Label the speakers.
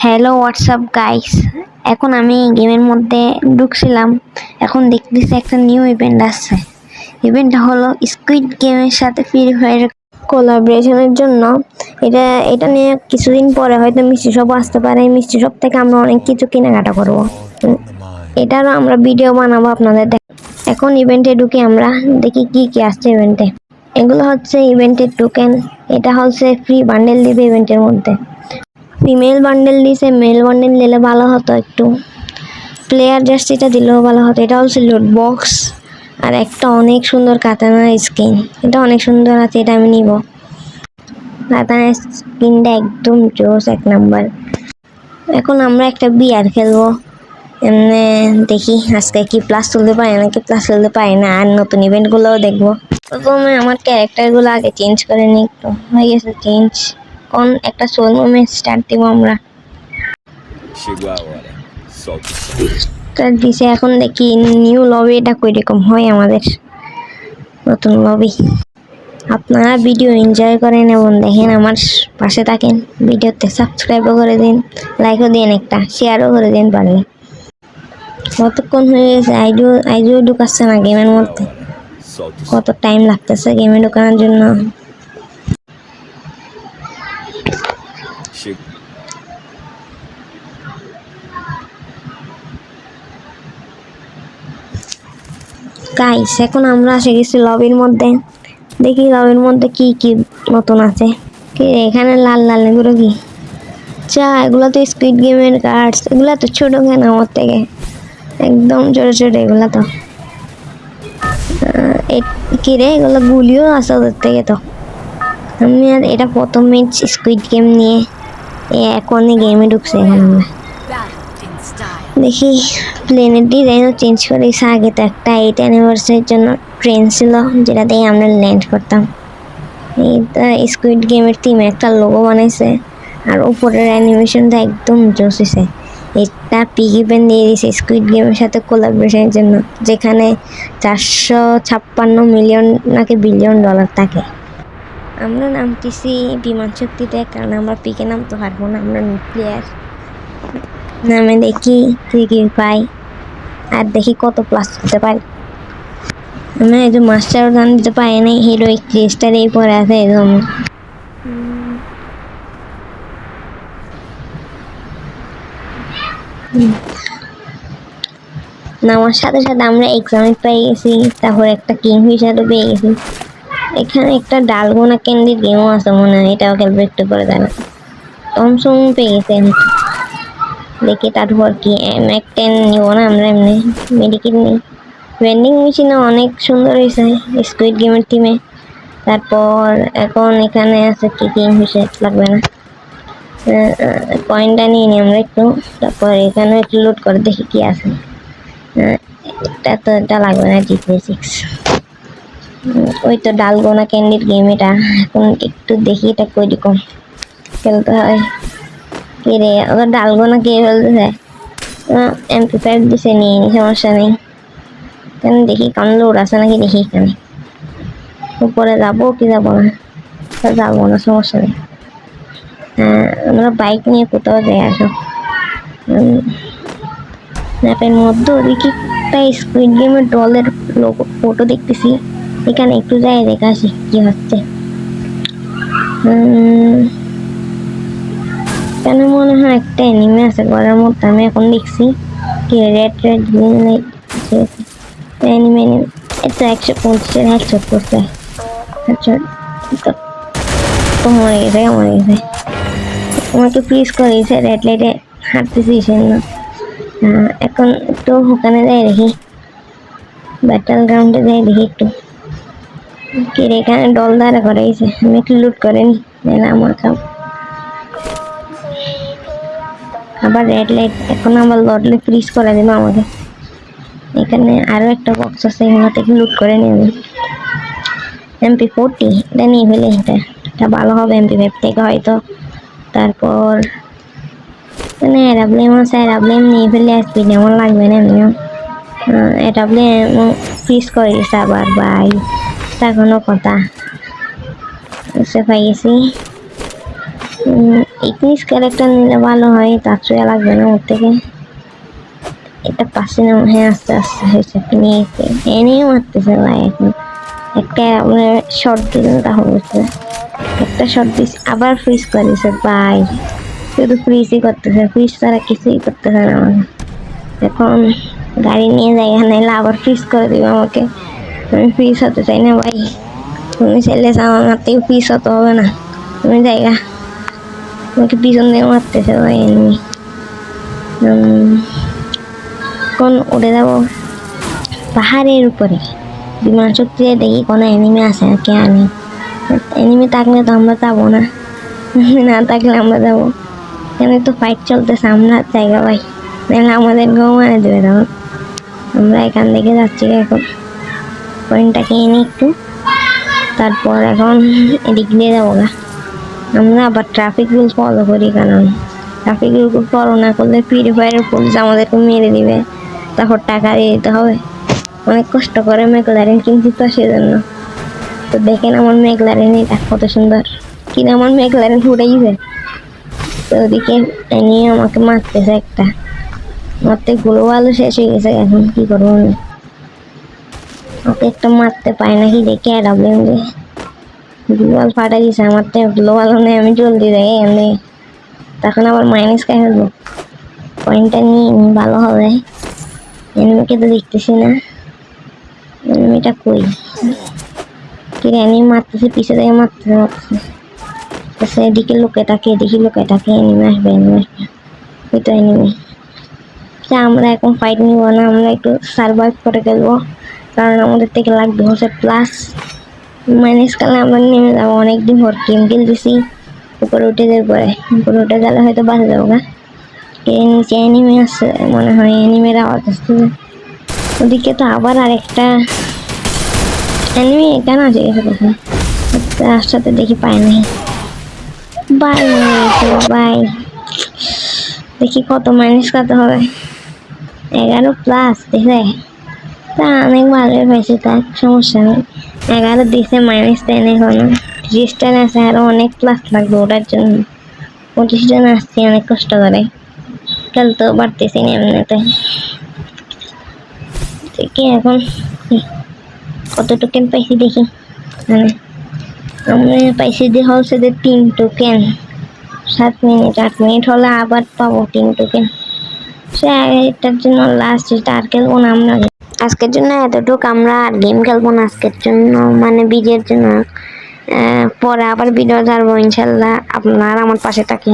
Speaker 1: Hello WhatsApp guys. এখন আমি গেমের মধ্যে ঢুকছিলাম। এখন দেখতেছি একটা নিউ ইভেন্ট আসছে। ইভেন্টটা হলো স্কুইড গেমের সাথে ফ্রি ফায়ার কোলাবোরেশনের জন্য। এটা নিয়ে কিছুদিন পরে হয়তো মিষ্টি শপ আসতে পারে। মিষ্টি শপ থেকে আমরা অনেক কিছু কেনাকাটা করবো। এটারও আমরা ভিডিও বানাবো আপনাদের এখন ইভেন্টে ঢুকে আমরা দেখি কি কি আসছে ইভেন্টে। এগুলো হচ্ছে ইভেন্টের টোকেন। এটা হচ্ছে ফ্রি বান্ডেল দিবে ইভেন্টের মধ্যে। ফিমেল বান্ডেল দিয়েছে, মেল বান্ডেল দিলে ভালো হতো, একটু প্লেয়ার জার্সিটা দিলেও ভালো হতো। এটা হচ্ছে লুট বক্স আর একটা অনেক সুন্দর কাতানা স্কিন। এটা অনেক সুন্দর আছে, এটা আমি নিব। কাতানা স্কিনটা একদম জোস, এক নাম্বার। এখন আমরা একটা বিয়ার খেলবো। এমনি দেখি আজকে কি প্লাস তুলতে পারি নাকি প্লাস তুলতে পারি না, আর নতুন ইভেন্টগুলোও দেখবো। প্রথমে আমার ক্যারেক্টারগুলো আগে চেঞ্জ করে নিই, একটু হয়ে গেছে চেঞ্জ। কোন একটা সোল মোমেন্ট স্টার্ট দিব আমরা। দিছে এখন দেখি নিউ লবি এটা কইরকম হয় আমাদের নতুন লবি। আপনারা ভিডিও এনজয় করেন এবং দেখেন, আমার পাশে থাকেন। ভিডিওতে সাবস্ক্রাইবও করে দিন, লাইকও দিন, একটা শেয়ারও করে দিন পারলে। কতক্ষণ হয়ে গেছে, আইডিও ঢুকাচ্ছে না গেমের মধ্যে। কত টাইম লাগতেছে গেমে ঢোকানোর জন্য। গাইস এখন আমরা এসে গেছি লবির মধ্যে। দেখি লবির মধ্যে কি কি নতুন আছে। এখানে লাল লাল এগুলো কি? এগুলো তো স্কুইড গেমের কার্ডস। এগুলো তো ছোট কেন আমার থেকে, একদম ছোট ছোট এগুলো তো। কি রে, এগুলো গুলিও আছে ওদের থেকে তো। আমি আর এটা প্রথম ম্যাচ স্কুইড গেম নিয়ে এখনই গেমে ঢুকছে। এখন আমরা দেখি প্লেনের ডিজাইনও চেঞ্জ করেছে। আগে তো একটা 8th অ্যানিভার্সারির জন্য ট্রেন ছিল, যেটা দিয়ে আমরা ল্যান্ড করতাম। এইটা স্কুইড গেমের টিমে একটা লোগো বানাইছে, আর উপরের অ্যানিমেশনটা একদম জোসিছে। এটা পিগি ব্যাংক দিয়ে দিয়েছে স্কুইড গেমের সাথে কোলাবোরেশনের জন্য, যেখানে 456 মিলিয়ন নাকি বিলিয়ন ডলার থাকে। আমরা নামতেছি বিমান শক্তিতে, কারণ আমরা পিকে নামতে পারবো না, আমরা নিউক্লিয়ার। নামে দেখি কি পাই, আর দেখি কত প্লাস করতে পারি। আমি এই যে মাস্টার গান দিতে পারি না, হিরো ক্রিস্টার এই পরে আছে একদম। নামার সাথে সাথে আমরা এক্সামিট পেয়ে গেছি, তারপর একটা কিং ফিশারও পেয়ে গেছি। এখানে একটা ডালগোনা ক্যান্ডির গেমও আছে মনে হয়, এটাও খেলবো একটু করে। জানা টমসম পেয়ে গেছে। দেখি তারপর কি M10 নিব না আমরা, এমনি মেডিকেট নিই। ভেন্ডিং মেশিনও অনেক সুন্দর হয়েছে স্কুইড গেমের টিমে। তারপর এখন এখানে আছে কি কিং ফিশার লাগবে না, কয়েনটা নিয়ে নিই আমরা একটু। তারপর এখানে একটু লুট করে দেখি কি আছে। এটা লাগবে না, G36। ওই তো ডালগোনা ক্যান্ডির গেম এটা। এখন একটু দেখি এটা কইরকম খেলতে হয়। কে রে, ওদের ডালগোনা কে ফেলতেছে? MP5 দিছে, নিয়ে নি, সমস্যা নেই। এখানে দেখি কারণ লোড আছে নাকি দেখি। এখানে উপরে যাবো কি যাবো না? যাবো না, সমস্যা নেই। আমরা বাইক নিয়ে কোথাও যাই। আসো ম্যাপের মধ্যে ওদিকে একটা স্কুইড গেমের ডলের লোগো ফটো দেখতেছি। এখানে একটু যাই দেখে আসি কি হচ্ছে। কেন মনে হয় একটা এনিমে আছে ঘরের মধ্যে, আমি এখন দেখছি কি রেড গ্রিন লাইট এনিমে। এটা 125 হেডশট করছে। তো মরে গেছে। আমাকে প্লিজ করেছে রেড লাইটে হাঁটতেছি সেজন্য। এখন একটু ওখানে যাই দেখি, ব্যাটল গ্রাউন্ডে যাই দেখি একটু কি রে। এখানে ডল দ্বারা করেছে, আমি একটু লুট করে নি। আমার আবার রেড লাইট, এখন আবার লড়লে ফ্রিজ করে দেবে আমাকে। এখানে আরো একটা বক্স আছে, এখানে থেকে লুট করে নিয়ে আমি। MP40 এটা নিয়ে ফেলে, এটা ভালো হবে MP5 থেকে হয়তো। তারপর মানে অ্যারাবলেম আছে, অ্যারাবলেম নিয়ে ফেলে আসবি, যেমন লাগবে না এমনিও। অ্যারাবলেম ফ্রিজ করে গেছে আবার ভাই, তা কোনো কথা। পাই গেছি ইগনিস ক্যারেক্টার নিলে ভালো হয়, তার চেয়ে লাগবে না ওর থেকে। এটা পাশে না, হ্যাঁ আস্তে আস্তে হয়েছে, নিয়েছে এনেই মারতেছে ভাই। এখন একটা শর্ট দিলেন তাহলে হচ্ছে, একটা শর্ট দিস আবার ফ্রিজ করেছে ভাই, শুধু ফ্রিজই করতেছে, ফ্রিজ ছাড়া কিছুই করতেছে না আমাকে। এখন গাড়ি নিয়ে জায়গা নাইলে আবার ফ্রিজ করে দিবে আমাকে, আমি ফ্রিজ হতে চাই না ভাই। তুমি চাইলে আমার মারতেও ফ্রিজ হতে হবে না, তুমি জায়গা আমাকে পিছন দিয়ে মারতেছে ভাই এনিমি। কোন উড়ে যাবো পাহাড়ের উপরে, বিমান শক্তি দেখি কোনো এনিমি আছে নাকি। আনি এনিমি থাকলে তো আমরা যাবো না, না থাকলে আমরা যাবো। এখানে তো ফাইট চলতেছে, আমরা জায়গা ভাই, নাহলে আমাদের গাঁও মানে দেবে তখন। আমরা এখান থেকে যাচ্ছি এখন, পয়েন্টটা খেয়ে নিই একটু, তারপর এখন এদিক দিয়ে যাবো গা। আমরা আবার ট্রাফিক রুলস ফলো করি, কারণ ট্রাফিক রুল ফলো না করলে ফ্রি ফায়ারের পুলিশ আমাদেরকে মেরে দিবে, তারপর টাকা দিয়ে দিতে হবে। অনেক কষ্ট করে ম্যাকলারেন কিনছি তো সেজন্য। তো দেখেন আমার ম্যাকলারেন এটা কত সুন্দর, কিনে আমার ম্যাকলারেন ফুটাইছে। তো ওদিকে নিয়ে আমাকে মারতেছে একটা, মারতে গুলো আলু শেষ হয়ে গেছে, এখন কি করবো আমি। ওকে একটা মারতে পাই নাকি দেখে ডাবলেন যে গ্লোবাল ফাটা দিয়েছে, আমার তো গ্লোবাল নেই, আমি জলদি যাই এখানে, তখন আবার মাইনাস খাই ফেলবো। পয়েন্টটা নিয়ে ভালো হবে। এনিমিকে তো দেখতেছি না, এনিমিটা কই, কি এনিমি মারতেছে পিছে থেকে মারতেছে। এদিকে লোকে থাকে, এদিকে লোকে থাকে, এনিমি আসবে এনিমি আসবে, ওই তো এনিমি। আমরা এখন ফাইট নিব না, আমরা একটু সার্ভাইভ করে খেলবো, কারণ আমাদের থেকে লাগবে হচ্ছে প্লাস মাইনাস। কালে আমরা নেমে যাবো, অনেকদিন পর গেম খেলতেছি। উপরে উঠে যাওয়ার পরে, উপরে উঠে গেলে হয়তো বাঁচা যাবো না। নিচে এনিমি আসছে মনে হয়, এনিমির আওয়াজ আসছে। ওদিকে তো আবার আরেকটা এনিমি এখানে আছে গেছে তখন, তার সাথে দেখি পাই নাই। বাই বাই, দেখি কত মাইনাস কত হবে, 11 প্লাস দেখে, তা অনেক ভালোই পাইছি, তার সমস্যা নেই। 11 দিছে, -10 এখনো 30 জন আছে, আরো অনেক প্লাস লাগবে ওটার জন্য। 25 জন আসছি অনেক কষ্ট করে, খেলতেও পারতেছি না এমনিতে। দেখি এখন কত টোকেন পাইছি দেখি, মানে আমরা পাইছি যে হচ্ছে যে 3 টোকেন, 7 মিনিট 8 মিনিট হলে আবার পাবো 3 টোকেন। সে এটার জন্য লাস্ট, এটা আর খেলবো না আমরা আজকের জন্য, এতটুকু। আমরা আর গেম খেলবো না আজকের জন্য, মানে বিজের জন্য। পরে আবার ভিডিও ছাড়বো ইনশাল্লাহ, আপনারা আমার পাশে থাকেন।